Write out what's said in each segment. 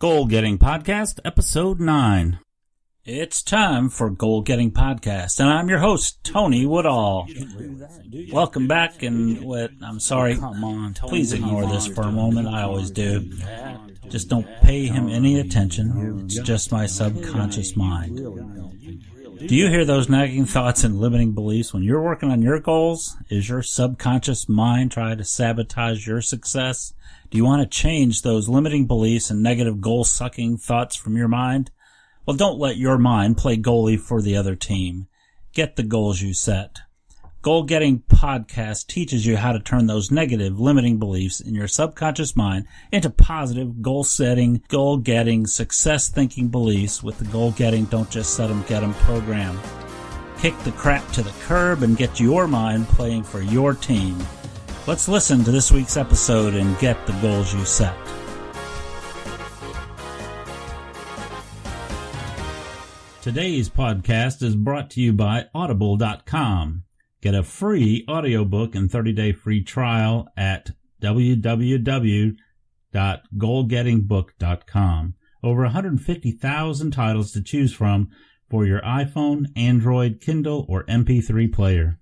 Goal Getting Podcast, Episode 9. It's time for Goal Getting Podcast, and I'm your host, Tony Woodall. Welcome back, and I'm sorry, please ignore this for a moment. I always do. Just don't pay him any attention. It's just my subconscious mind. Do you hear those nagging thoughts and limiting beliefs when you're working on your goals? Is your subconscious mind trying to sabotage your success? Do you want to change those limiting beliefs and negative goal-sucking thoughts from your mind? Well, don't let your mind play goalie for the other team. Get the goals you set. Goal Getting Podcast teaches you how to turn those negative, limiting beliefs in your subconscious mind into positive, goal-setting, goal-getting, success-thinking beliefs with the goal-getting, don't just set 'em, get 'em program. Kick the crap to the curb and get your mind playing for your team. Let's listen to this week's episode and get the goals you set. Today's podcast is brought to you by Audible.com. Get a free audiobook and 30-day free trial at www.goalgettingbook.com. Over 150,000 titles to choose from for your iPhone, Android, Kindle, or MP3 player.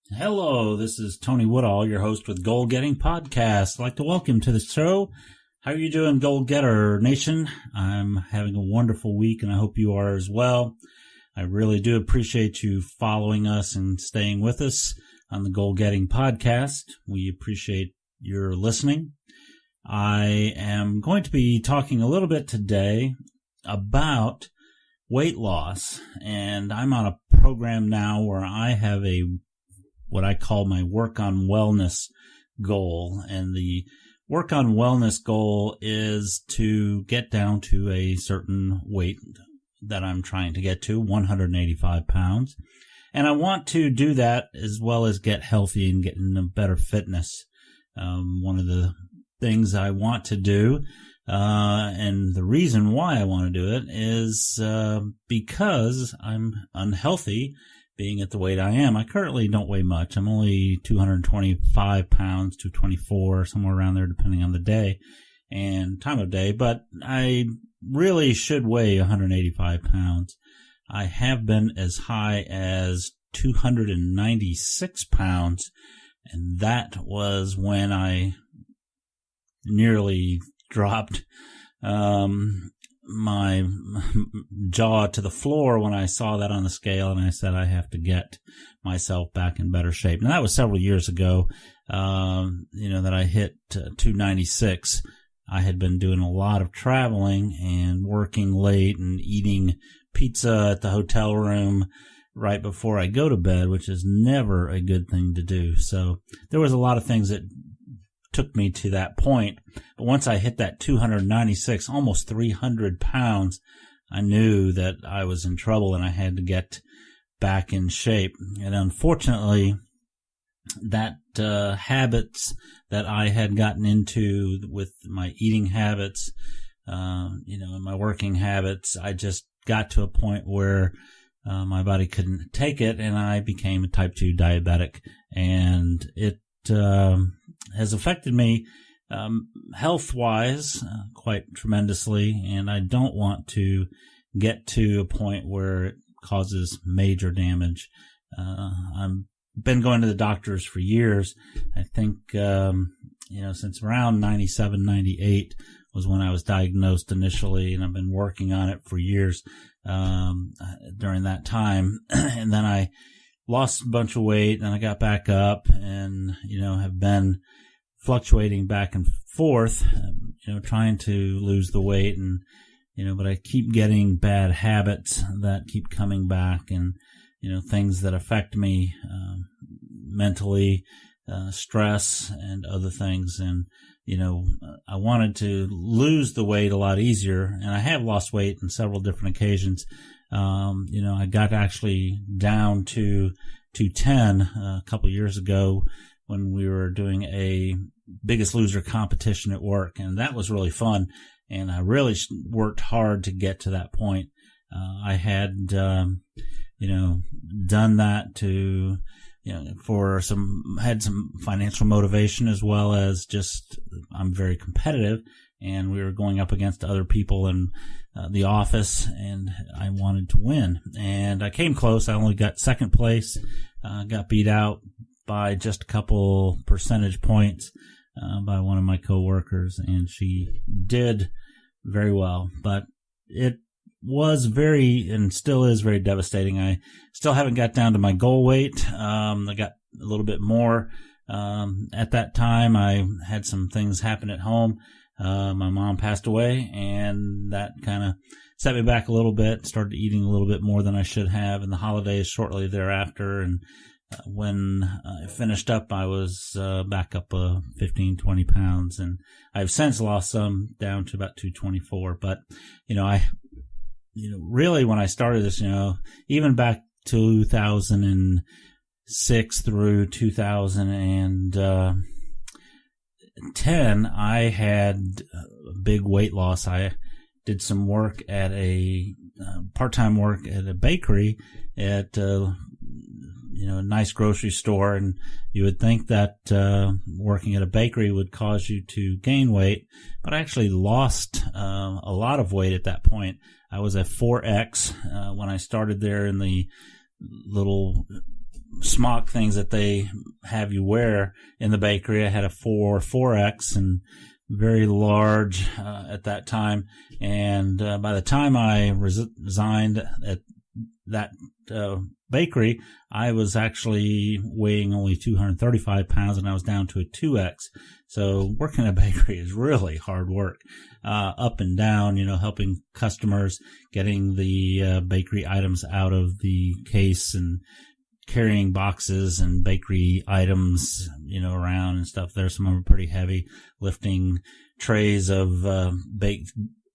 Hello, this is Tony Woodall, your host with Goal Getting Podcast. I'd like to welcome to the show. How are you doing, Goal Getter Nation? I'm having a wonderful week, and I hope you are as well. I really do appreciate you following us and staying with us on the Goal Getting Podcast. We appreciate your listening. I am going to be talking a little bit today about weight loss, and I'm on a program now where I have what I call my work on wellness goal. And the work on wellness goal is to get down to a certain weight that I'm trying to get to, 185 pounds. And I want to do that as well as get healthy and get in a better fitness. One of the things I want to do, and the reason why I want to do it is because I'm unhealthy being at the weight I am. I currently don't weigh much. I'm only 225 pounds, 224, somewhere around there, depending on the day and time of day. But I really should weigh 185 pounds. I have been as high as 296 pounds, and that was when I nearly dropped my jaw to the floor when I saw that on the scale, and I said I have to get myself back in better shape. And that was several years ago, that I hit 296. I had been doing a lot of traveling and working late and eating pizza at the hotel room right before I go to bed, which is never a good thing to do. So there was a lot of things that took me to that point. But once I hit that 296, almost 300 pounds, I knew that I was in trouble and I had to get back in shape. And unfortunately, that habits that I had gotten into with my eating habits, and my working habits, I just got to a point where my body couldn't take it, and I became a type 2 diabetic, and it has affected me health-wise quite tremendously, and I don't want to get to a point where it causes major damage. I've been going to the doctors for years. I think, since around 97, 98 was when I was diagnosed initially, and I've been working on it for years during that time. And then I lost a bunch of weight, and I got back up and, have been fluctuating back and forth, trying to lose the weight, and, but I keep getting bad habits that keep coming back, and, things that affect me mentally, stress and other things. And, I wanted to lose the weight a lot easier, and I have lost weight on several different occasions. I got actually down to 210 a couple years ago when we were doing a Biggest Loser competition at work, and that was really fun, and I really worked hard to get to that point. I had, done that to, had some financial motivation, as well as just, I'm very competitive, and we were going up against other people in the office, and I wanted to win. And I came close. I only got second place, got beat out by just a couple percentage points by one of my coworkers, and she did very well. But it was very, and still is very devastating. I still haven't got down to my goal weight. I got a little bit more. At that time, I had some things happen at home. My mom passed away, and that kind of set me back a little bit. Started eating a little bit more than I should have in the holidays shortly thereafter. And when I finished up, I was back up 15, 20 pounds. And I've since lost some down to about 224. But, really when I started this, even back 2006 through 2010, I had big weight loss. I did some work at part-time work at a bakery at, a nice grocery store. And you would think that, working at a bakery would cause you to gain weight, but I actually lost, a lot of weight at that point. I was at 4X, when I started there in the little smock things that they have you wear in the bakery. I had a 4X and very large at that time. And by the time I resigned at that bakery, I was actually weighing only 235 pounds, and I was down to a 2X. So working at a bakery is really hard work, up and down, helping customers, getting the bakery items out of the case and carrying boxes and bakery items, around and stuff. Some of them are pretty heavy, lifting trays of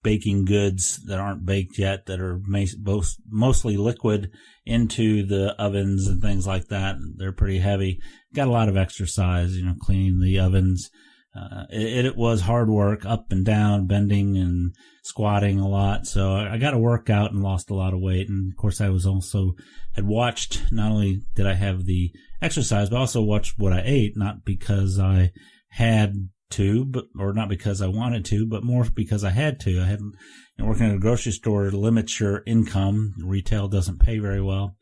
baking goods that aren't baked yet, that are mostly liquid, into the ovens and things like that. They're pretty heavy. Got a lot of exercise, cleaning the ovens. It was hard work, up and down, bending and squatting a lot. So I got a workout and lost a lot of weight. And of course, I was had watched, not only did I have the exercise, but also watched what I ate, not because I had to, or not because I wanted to, but more because I had to. I had, working at a grocery store limits your income. Retail doesn't pay very well.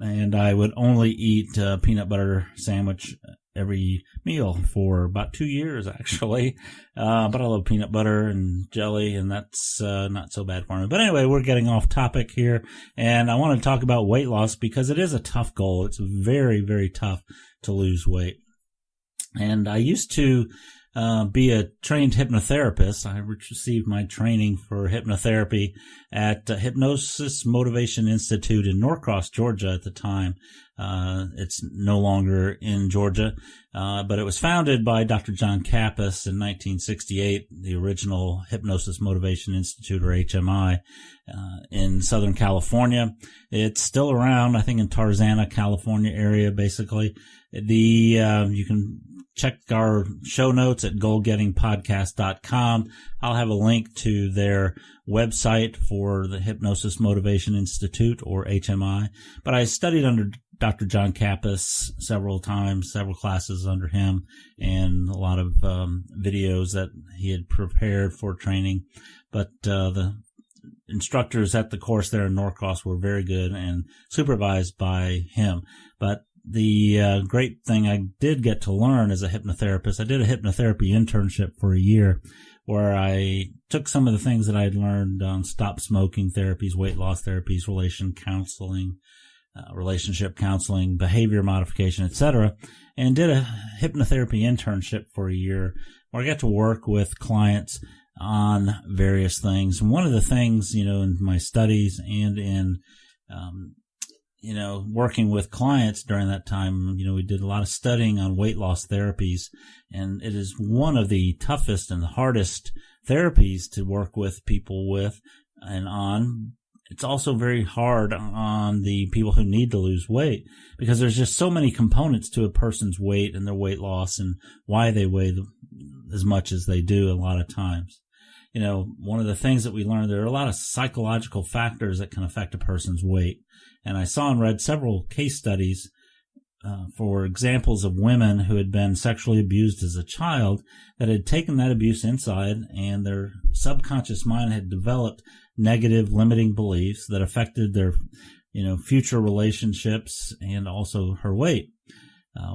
And I would only eat a peanut butter sandwich every meal for about 2 years, actually. But I love peanut butter and jelly, and that's not so bad for me. But anyway, we're getting off topic here, and I want to talk about weight loss because it is a tough goal. It's very, very tough to lose weight. And I used to be a trained hypnotherapist. I received my training for hypnotherapy at Hypnosis Motivation Institute in Norcross, Georgia at the time. It's no longer in Georgia, but it was founded by Dr. John Kappas in 1968, the original Hypnosis Motivation Institute, or HMI, in Southern California. It's still around, I think, in Tarzana, California area, basically. You can check our show notes at goalgettingpodcast.com. I'll have a link to their website for the Hypnosis Motivation Institute, or HMI. But I studied under Dr. John Kappas several times, several classes under him, and a lot of videos that he had prepared for training. But the instructors at the course there in Norcross were very good and supervised by him. But the great thing I did get to learn as a hypnotherapist, I did a hypnotherapy internship for a year where I took some of the things that I had learned on stop smoking therapies, weight loss therapies, relationship counseling, behavior modification, etc., and did a hypnotherapy internship for a year where I got to work with clients on various things. And one of the things, in my studies and in working with clients during that time, we did a lot of studying on weight loss therapies, and it is one of the toughest and hardest therapies to work with people with and on. It's also very hard on the people who need to lose weight because there's just so many components to a person's weight and their weight loss and why they weigh as much as they do a lot of times. One of the things that we learned, there are a lot of psychological factors that can affect a person's weight. And I saw and read several case studies for examples of women who had been sexually abused as a child that had taken that abuse inside, and their subconscious mind had developed negative limiting beliefs that affected their, future relationships and also her weight.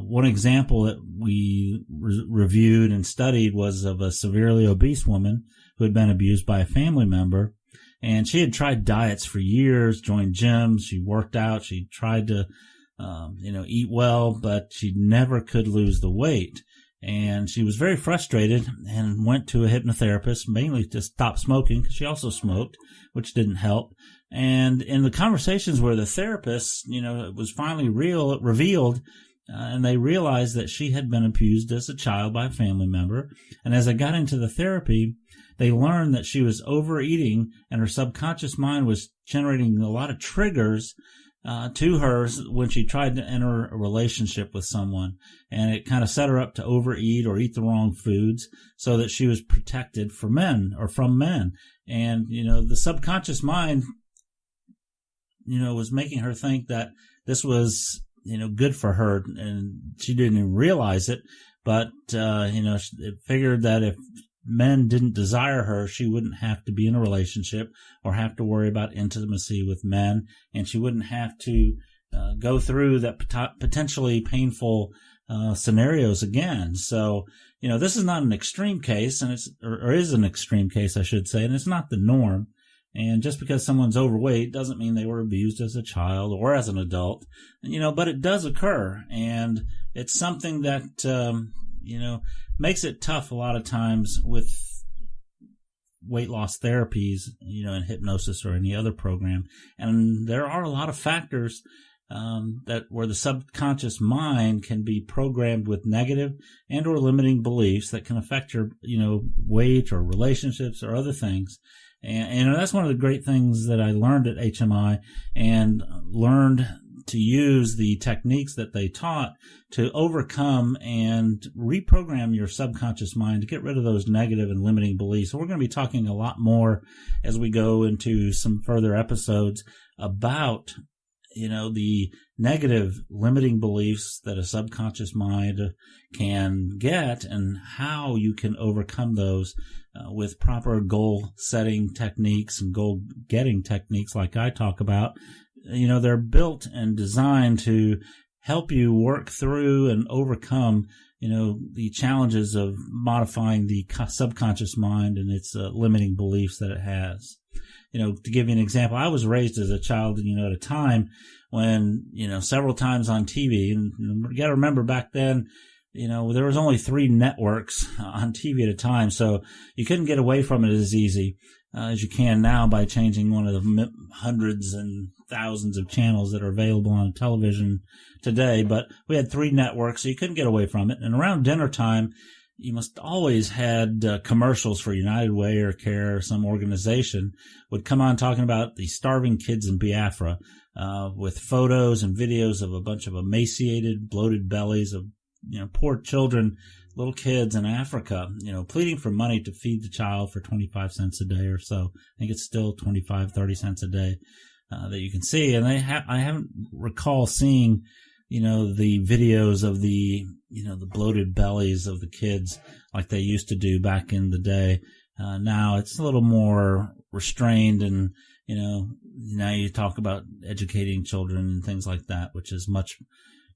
One example that we reviewed and studied was of a severely obese woman who had been abused by a family member. And she had tried diets for years, joined gyms, she worked out, she tried to, eat well, but she never could lose the weight. And she was very frustrated and went to a hypnotherapist, mainly to stop smoking, because she also smoked, which didn't help. And in the conversations where the therapist, it was finally revealed, and they realized that she had been abused as a child by a family member. And as I got into the therapy, they learned that she was overeating, and her subconscious mind was generating a lot of triggers to her when she tried to enter a relationship with someone. And it kind of set her up to overeat or eat the wrong foods so that she was protected from men. And, the subconscious mind, was making her think that this was, good for her, and she didn't even realize it. But, it figured that if men didn't desire her, she wouldn't have to be in a relationship or have to worry about intimacy with men, and she wouldn't have to go through that potentially painful scenarios again. So, this is not an extreme case, and or is an extreme case, I should say, and it's not the norm. And just because someone's overweight doesn't mean they were abused as a child or as an adult, but it does occur, and it's something that, makes it tough a lot of times with weight loss therapies, in hypnosis or any other program. And there are a lot of factors where the subconscious mind can be programmed with negative and or limiting beliefs that can affect your, weight or relationships or other things. And that's one of the great things that I learned at HMI, and learned to use the techniques that they taught to overcome and reprogram your subconscious mind to get rid of those negative and limiting beliefs. So we're going to be talking a lot more as we go into some further episodes about, the negative limiting beliefs that a subconscious mind can get and how you can overcome those with proper goal setting techniques and goal getting techniques like I talk about. They're built and designed to help you work through and overcome, the challenges of modifying the subconscious mind and its limiting beliefs that it has. To give you an example, I was raised as a child, at a time when, several times on TV, and you got to remember back then, there was only 3 networks on TV at a time, so you couldn't get away from it as easy as you can now by changing one of the hundreds and thousands of channels that are available on television today. But we had 3 networks, so you couldn't get away from it. And around dinner time, you must always had commercials for United Way or Care or some organization would come on talking about the starving kids in Biafra, with photos and videos of a bunch of emaciated, bloated bellies of, poor children, little kids in Africa, pleading for money to feed the child for 25 cents a day or so. I think it's still 25, 30 cents a day, that you can see. And I haven't recall seeing, the videos of the bloated bellies of the kids like they used to do back in the day. Now it's a little more restrained, and, now you talk about educating children and things like that, which is much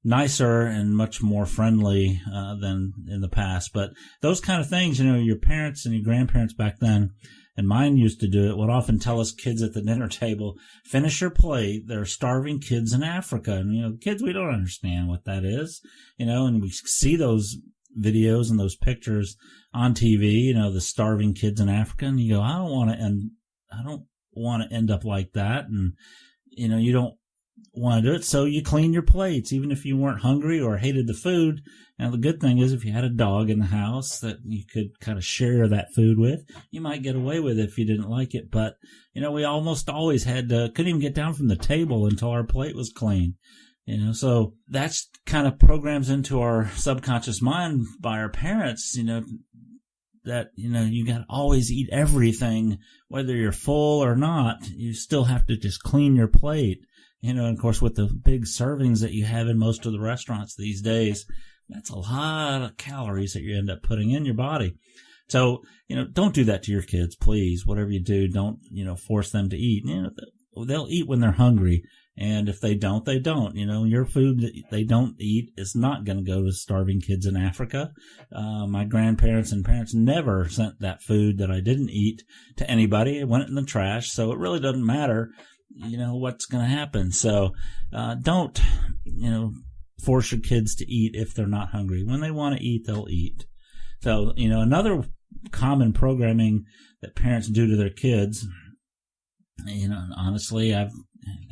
nicer and much more friendly than in the past. But those kind of things, your parents and your grandparents back then, and mine used to do it, would often tell us kids at the dinner table, finish your plate, there are starving kids in Africa. And, kids, we don't understand what that is, and we see those videos and those pictures on TV, the starving kids in Africa, and you go, I don't want to end up like that. And, you don't want to do it, so you clean your plates, even if you weren't hungry or hated the food. And the good thing is, if you had a dog in the house that you could kind of share that food with, you might get away with it if you didn't like it. But, we almost always couldn't even get down from the table until our plate was clean. So that's kind of programs into our subconscious mind by our parents, that, you got to always eat everything, whether you're full or not. You still have to just clean your plate. And of course, with the big servings that you have in most of the restaurants these days, that's a lot of calories that you end up putting in your body. So, don't do that to your kids, please. Whatever you do, don't, force them to eat. They'll eat when they're hungry. And if they don't, they don't. Your food that they don't eat is not going to go to starving kids in Africa. My grandparents and parents never sent that food that I didn't eat to anybody. It went in the trash. So it really doesn't matter, what's going to happen. So, don't, force your kids to eat if they're not hungry. When they want to eat, they'll eat. So, another common programming that parents do to their kids, honestly, I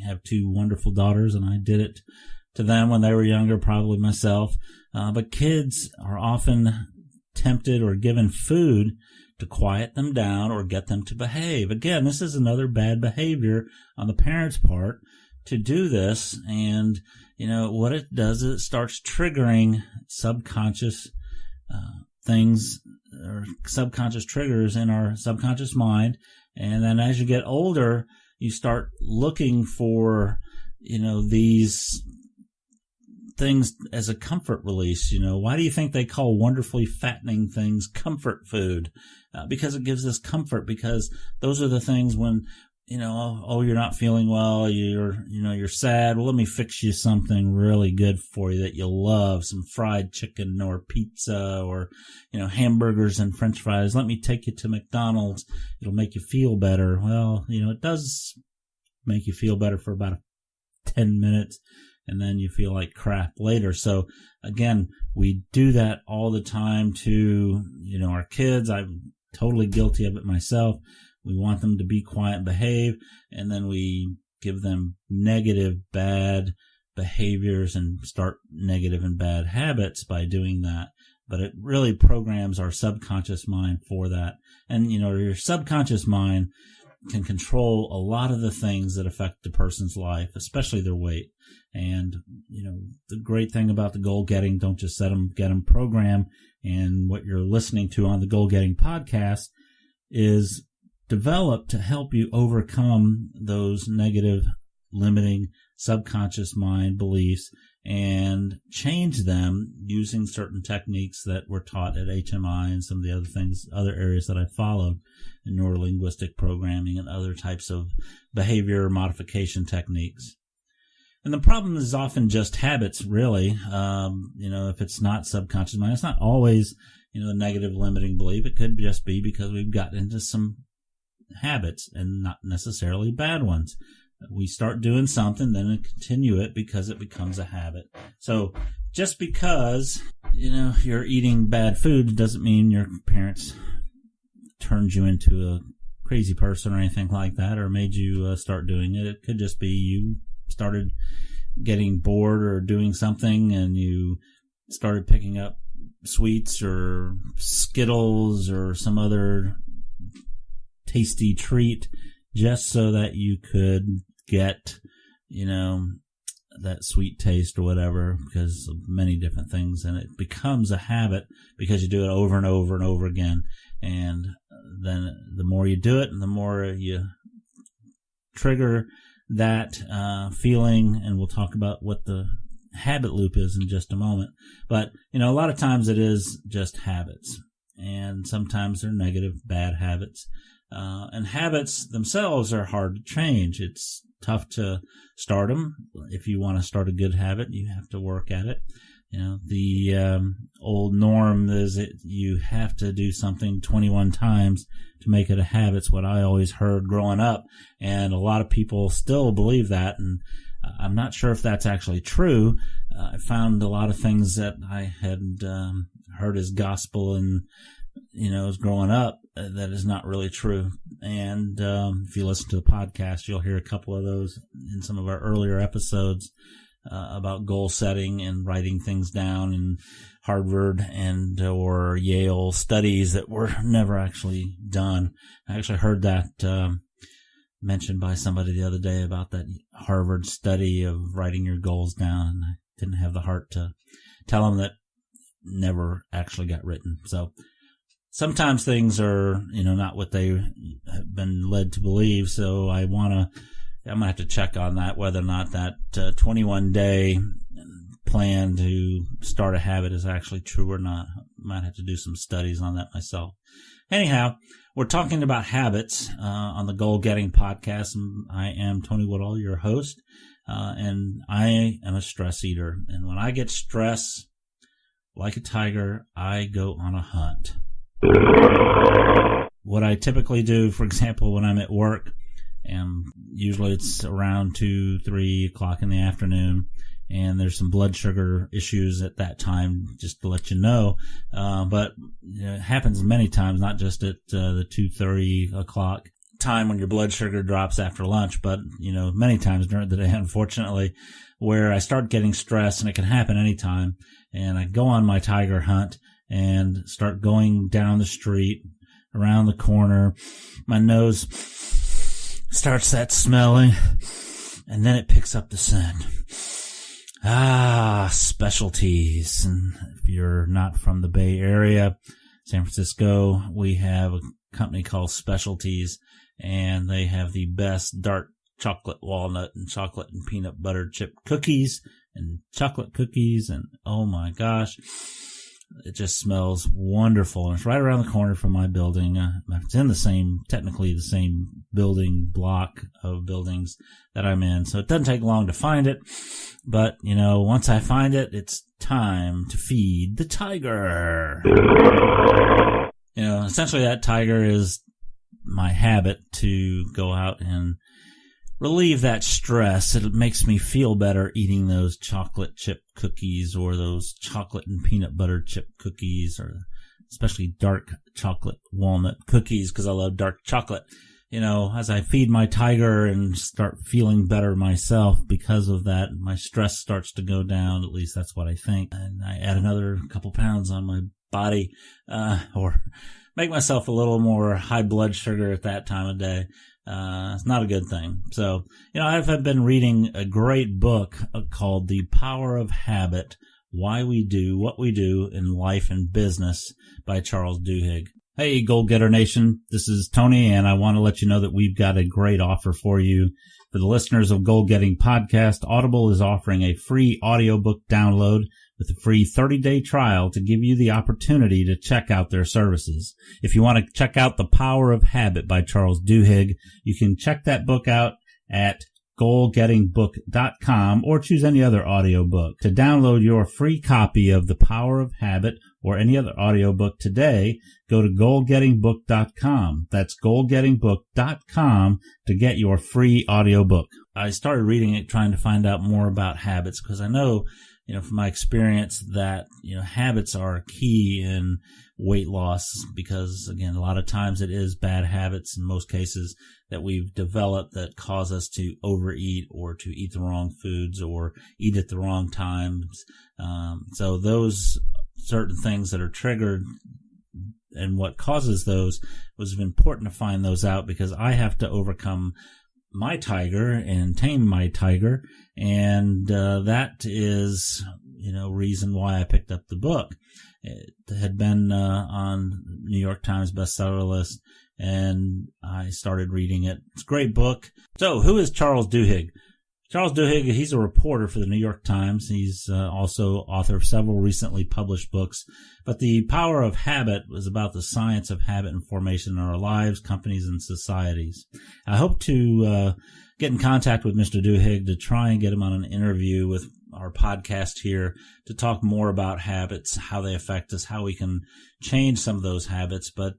have two wonderful daughters, and I did it to them when they were younger, probably myself. But kids are often tempted or given food to quiet them down or get them to behave. Again, this is another bad behavior on the parent's part to do this. And, what it does is it starts triggering subconscious things or subconscious triggers in our subconscious mind. And then as you get older, you start looking for, these things as a comfort release. Why do you think they call wonderfully fattening things comfort food? Because it gives us comfort, because those are the things when, you're not feeling well, you're sad. Well, let me fix you something really good for you that you'll love, some fried chicken or pizza or, hamburgers and French fries. Let me take you to McDonald's. It'll make you feel better. Well, it does make you feel better for about 10 minutes, and then you feel like crap later. So again, we do that all the time to, our kids. I'm totally guilty of it myself. We want them to be quiet and behave, and then we give them negative, bad behaviors and start negative and bad habits by doing that. But it really programs our subconscious mind for that. And, your subconscious mind can control a lot of the things that affect a person's life, especially their weight. And, the great thing about the goal getting, don't just get them program. And what you're listening to on the Goal Getting podcast is developed to help you overcome those negative, limiting subconscious mind beliefs and change them using certain techniques that were taught at HMI and some of the other areas that I followed in neurolinguistic programming and other types of behavior modification techniques. And the problem is often just habits, really. If it's not subconscious mind, it's not always, a negative limiting belief. It could just be because we've gotten into some habits and not necessarily bad ones. We start doing something, then we continue it because it becomes a habit. So just because, you're eating bad food doesn't mean your parents turned you into a crazy person or anything like that, or made you start doing it. It could just be you started getting bored or doing something and you started picking up sweets or Skittles or some other tasty treat just so that you could get, that sweet taste or whatever, because of many different things. And it becomes a habit because you do it over and over and over again. And then the more you do it and the more you trigger that feeling, and we'll talk about what the habit loop is in just a moment. But, a lot of times it is just habits, and sometimes they're negative, bad habits. And habits themselves are hard to change. It's tough to start them. If you want to start a good habit, you have to work at it. The old norm is that you have to do something 21 times to make it a habit. It's what I always heard growing up. And a lot of people still believe that. And I'm not sure if that's actually true. I found a lot of things that I had heard as gospel and, as growing up, that is not really true. And if you listen to the podcast, you'll hear a couple of those in some of our earlier episodes about goal setting and writing things down in Harvard and or Yale studies that were never actually done. I actually heard that mentioned by somebody the other day about that Harvard study of writing your goals down, and I didn't have the heart to tell them that never actually got written. So sometimes things are, not what they have been led to believe. So I want to I'm going to have to check on that, whether or not that 21-day plan to start a habit is actually true or not. I might have to do some studies on that myself. Anyhow, we're talking about habits on the Goal Getting podcast. I am Tony Woodall, your host, and I am a stress eater. And when I get stressed, like a tiger, I go on a hunt. What I typically do, for example, when I'm at work, and usually it's around 2, 3 o'clock in the afternoon, and there's some blood sugar issues at that time, just to let you know. But it happens many times, not just at the 2:30 o'clock time when your blood sugar drops after lunch, but, many times during the day, unfortunately, where I start getting stressed, and it can happen anytime, and I go on my tiger hunt and start going down the street, around the corner. My nose starts that smelling, and then it picks up the scent. Specialties. And if you're not from the Bay Area, San Francisco, we have a company called Specialties, and they have the best dark chocolate walnut and chocolate and peanut butter chip cookies and chocolate cookies. And oh my gosh, it just smells wonderful. And it's right around the corner from my building. It's in technically the same building block of buildings that I'm in. So it doesn't take long to find it. But, once I find it, it's time to feed the tiger. Essentially that tiger is my habit to go out and relieve that stress. It makes me feel better eating those chocolate chip cookies or those chocolate and peanut butter chip cookies, or especially dark chocolate walnut cookies, because I love dark chocolate. As I feed my tiger and start feeling better myself because of that, my stress starts to go down. At least that's what I think. And I add another couple pounds on my body, or make myself a little more high blood sugar at that time of day. It's not a good thing. So, I've been reading a great book called The Power of Habit, Why We Do What We Do in Life and Business by Charles Duhigg. Hey, Goal Getter Nation, this is Tony, and I want to let you know that we've got a great offer for you. For the listeners of Goal Getting Podcast, Audible is offering a free audiobook download with a free 30-day trial to give you the opportunity to check out their services. If you want to check out The Power of Habit by Charles Duhigg, you can check that book out at goalgettingbook.com or choose any other audiobook. To download your free copy of The Power of Habit or any other audiobook today, go to goalgettingbook.com. That's goalgettingbook.com to get your free audiobook. I started reading it trying to find out more about habits, because I know, from my experience that, habits are key in weight loss, because again, a lot of times it is bad habits in most cases that we've developed that cause us to overeat or to eat the wrong foods or eat at the wrong times. So those certain things that are triggered and what causes those was important to find those out, because I have to overcome my tiger and tame my tiger. And that is, reason why I picked up the book. It had been on New York Times bestseller list, and I started reading it. It's a great book. So who is Charles Duhigg? Charles Duhigg, he's a reporter for the New York Times. He's also author of several recently published books. But The Power of Habit was about the science of habit and formation in our lives, companies, and societies. I hope to get in contact with Mr. Duhigg to try and get him on an interview with our podcast here to talk more about habits, how they affect us, how we can change some of those habits. But,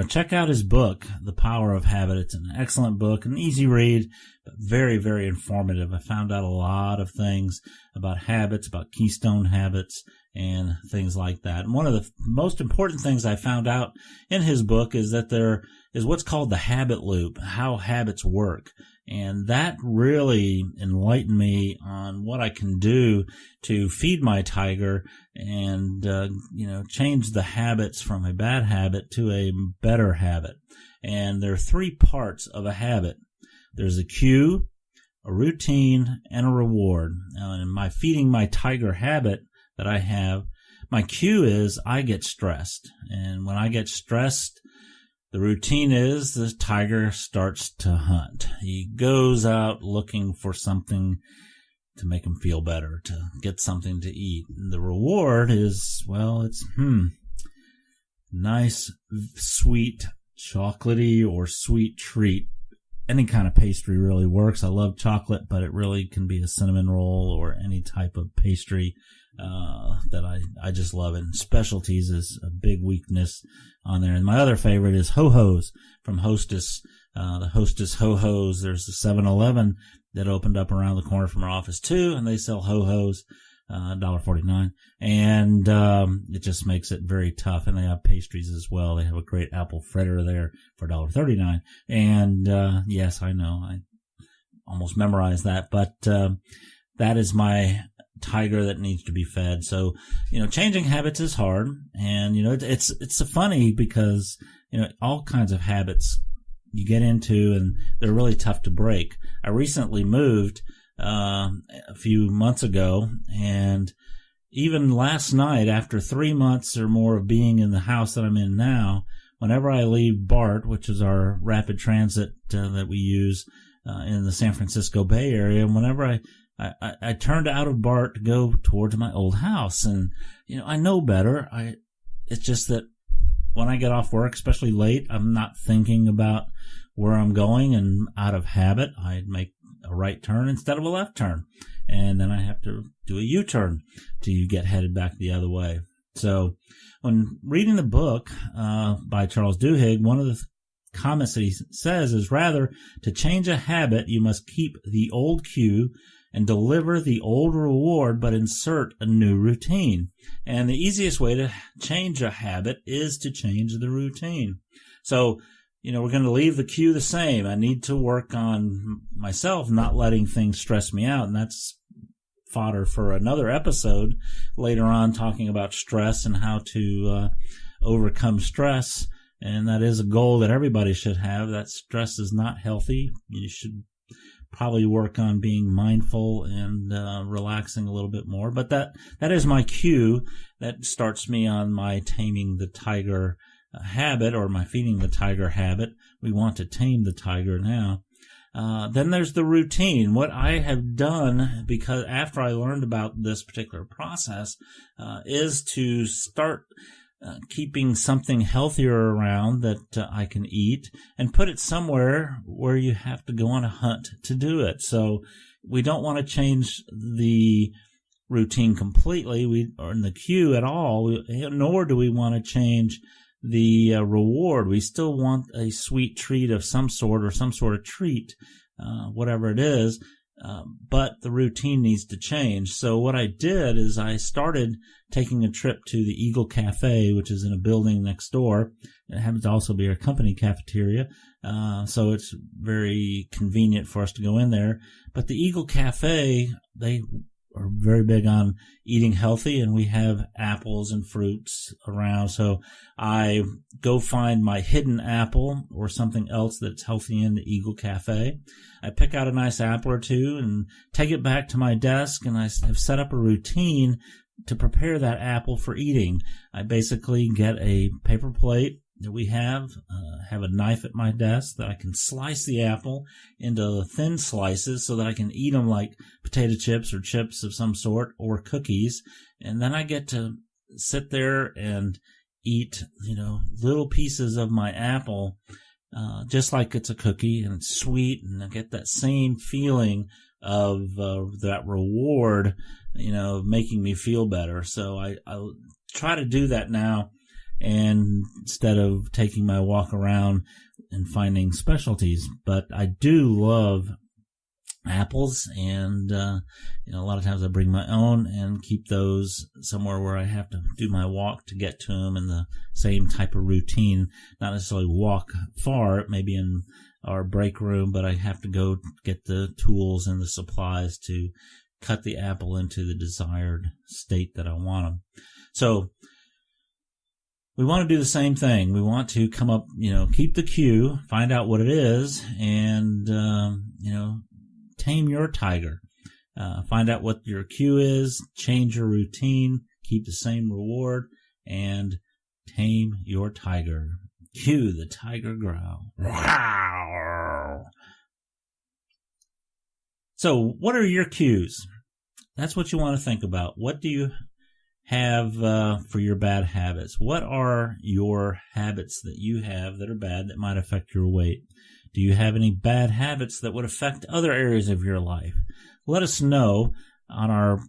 check out his book, The Power of Habit. It's an excellent book, an easy read, but very, very informative. I found out a lot of things about habits, about keystone habits, and things like that. And one of the most important things I found out in his book is that there is what's called the habit loop, how habits work. And that really enlightened me on what I can do to feed my tiger and, change the habits from a bad habit to a better habit. And there are 3 parts of a habit. There's a cue, a routine, and a reward. Now, in my feeding my tiger habit that I have, my cue is I get stressed. And when I get stressed, The routine is the tiger starts to hunt. He goes out looking for something to make him feel better, to get something to eat. And the reward is, well, it's nice, sweet, chocolatey or sweet treat. Any kind of pastry really works. I love chocolate, but it really can be a cinnamon roll or any type of pastry that I just love. And specialties is a big weakness on there. And my other favorite is Ho-Ho's from Hostess. The Hostess Ho-Ho's. There's a 7-Eleven that opened up around the corner from our office too, and they sell Ho-Ho's, $1.49. And it just makes it very tough. And they have pastries as well. They have a great apple fritter there for $1.39. And yes, I know, I almost memorized that, but that is my tiger that needs to be fed. So, changing habits is hard. And, it's funny because, all kinds of habits you get into and they're really tough to break. I recently moved a few months ago, and even last night, after 3 months or more of being in the house that I'm in now, whenever I leave BART, which is our rapid transit that we use in the San Francisco Bay Area, and whenever I turned out of BART to go towards my old house, and I know better. It's just that when I get off work, especially late, I'm not thinking about where I'm going, and out of habit, I make a right turn instead of a left turn. And then I have to do a U-turn to get headed back the other way. So when reading the book by Charles Duhigg, one of the comments that he says is, rather, to change a habit, you must keep the old cue and deliver the old reward, but insert a new routine. And the easiest way to change a habit is to change the routine. So, we're going to leave the cue the same. I need to work on myself not letting things stress me out. And that's fodder for another episode later on, talking about stress and how to overcome stress. And that is a goal that everybody should have. That stress is not healthy. You should probably work on being mindful and relaxing a little bit more. But that is my cue that starts me on my taming the tiger habit, or my feeding the tiger habit. We want to tame the tiger now. Then there's the routine. What I have done, because after I learned about this particular process, is to start keeping something healthier around that I can eat, and put it somewhere where you have to go on a hunt to do it. So we don't want to change the routine completely, or in the cue at all, nor do we want to change the reward. We still want a sweet treat of some sort, or some sort of treat, whatever it is, but the routine needs to change. So what I did is I started taking a trip to the Eagle Cafe, which is in a building next door. It happens to also be our company cafeteria, so it's very convenient for us to go in there. But the Eagle Cafe, they are very big on eating healthy, and we have apples and fruits around. So I go find my hidden apple or something else that's healthy in the Eagle Cafe. I pick out a nice apple or two and take it back to my desk, and I have set up a routine to prepare that apple for eating. I basically get a paper plate that we have a knife at my desk that I can slice the apple into thin slices so that I can eat them like potato chips or chips of some sort, or cookies. And then I get to sit there and eat, little pieces of my apple, just like it's a cookie, and it's sweet, and I get that same feeling of that reward, making me feel better. So I try to do that now, and instead of taking my walk around and finding specialties. But I do love apples, and a lot of times I bring my own and keep those somewhere where I have to do my walk to get to them, in the same type of routine. Not necessarily walk far, maybe in our break room, but I have to go get the tools and the supplies to cut the apple into the desired state that I want them. So we want to do the same thing. We want to come up, keep the cue, find out what it is, and, tame your tiger. Find out what your cue is, change your routine, keep the same reward, and tame your tiger. Cue the tiger growl. So what are your cues? That's what you want to think about. What do you have for your bad habits? What are your habits that you have that are bad that might affect your weight? Do you have any bad habits that would affect other areas of your life? Let us know on our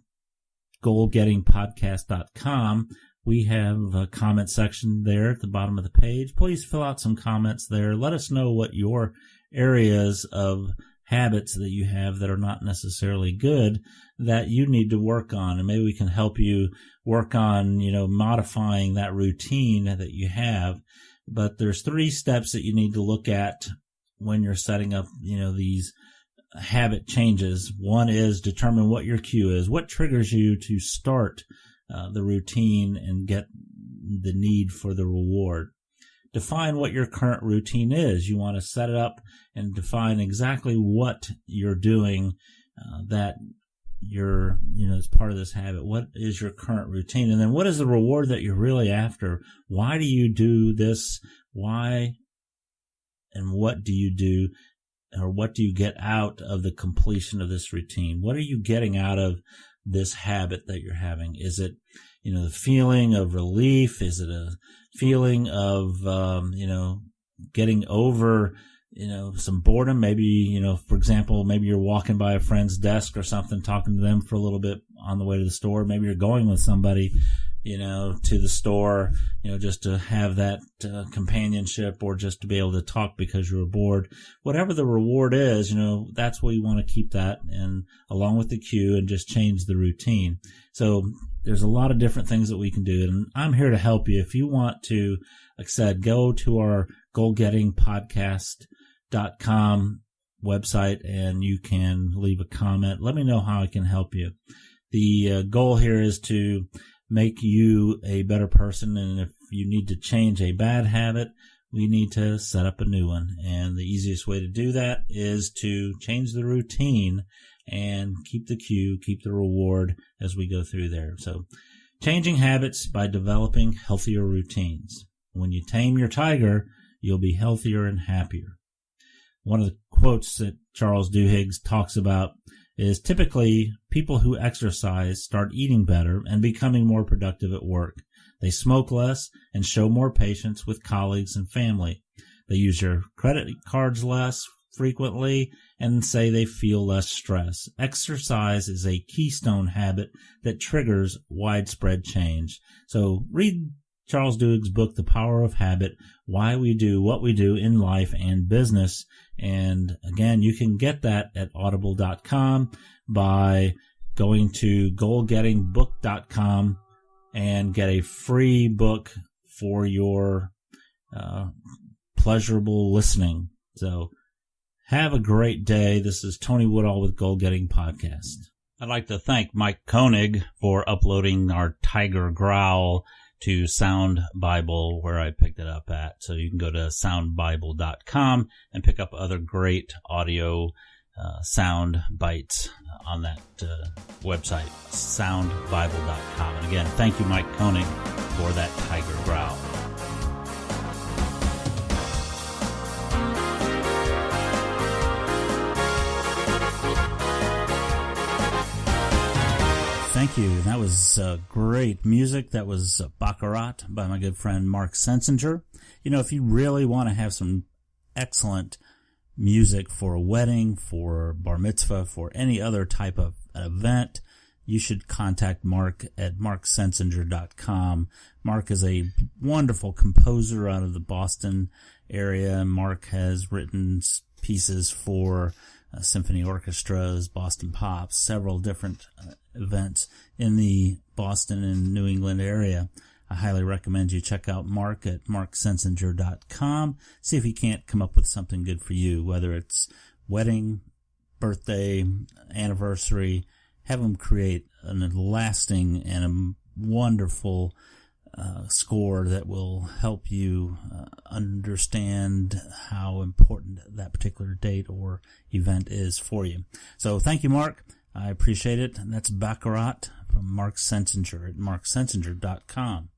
goalgettingpodcast.com. We have a comment section there at the bottom of the page. Please fill out some comments there. Let us know what your areas of habits that you have that are not necessarily good that you need to work on. And maybe we can help you work on, modifying that routine that you have. But there's 3 steps that you need to look at when you're setting up, these habit changes. One is determine what your cue is. What triggers you to start the routine and get the need for the reward. Define what your current routine is. You want to set it up and define exactly what you're doing that you're, as part of this habit. What is your current routine? And then what is the reward that you're really after? Why do you do this? Why and what do you do? Or what do you get out of the completion of this routine? What are you getting out of this habit that you're having? Is it, the feeling of relief? Is it a feeling of, getting over, some boredom? Maybe, for example, maybe you're walking by a friend's desk or something, talking to them for a little bit on the way to the store. Maybe you're going with somebody, to the store, just to have that companionship or just to be able to talk because you were bored. Whatever the reward is, that's where you want to keep that, and along with the cue, and just change the routine. So there's a lot of different things that we can do, and I'm here to help you. If you want to, like I said, go to our goalgettingpodcast.com website and you can leave a comment. Let me know how I can help you. The goal here is to make you a better person, and if you need to change a bad habit, we need to set up a new one. And the easiest way to do that is to change the routine and keep the cue, keep the reward as we go through there. So changing habits by developing healthier routines. When you tame your tiger, you'll be healthier and happier. One of the quotes that Charles Duhigg talks about is typically people who exercise start eating better and becoming more productive at work. They smoke less and show more patience with colleagues and family. They use their credit cards less frequently and say they feel less stress. Exercise is a keystone habit that triggers widespread change. So read Charles Duhigg's book, The Power of Habit, Why We Do What We Do in Life and Business. And again, you can get that at audible.com by going to goalgettingbook.com and get a free book for your pleasurable listening. So have a great day. This is Tony Woodall with Goal Getting Podcast. I'd like to thank Mike Koenig for uploading our Tiger Growl to Sound Bible, where I picked it up at. So you can go to soundbible.com and pick up other great audio sound bites on that website, soundbible.com. And again, thank you, Mike Koenig, for that Tiger Growl. Thank you. That was great music. That was Baccarat by my good friend Mark Sensinger. If you really want to have some excellent music for a wedding, for bar mitzvah, for any other type of event, you should contact Mark at marksensinger.com. Mark is a wonderful composer out of the Boston area. Mark has written pieces for symphony orchestras, Boston Pops, several different events in the Boston and New England area. I highly recommend you check out Mark at marksensinger.com. See if he can't come up with something good for you, whether it's wedding, birthday, anniversary. Have him create a lasting and a wonderful score that will help you understand how important that particular date or event is for you. So thank you, Mark. I appreciate it. And that's Baccarat from Mark Sensinger at marksensinger.com.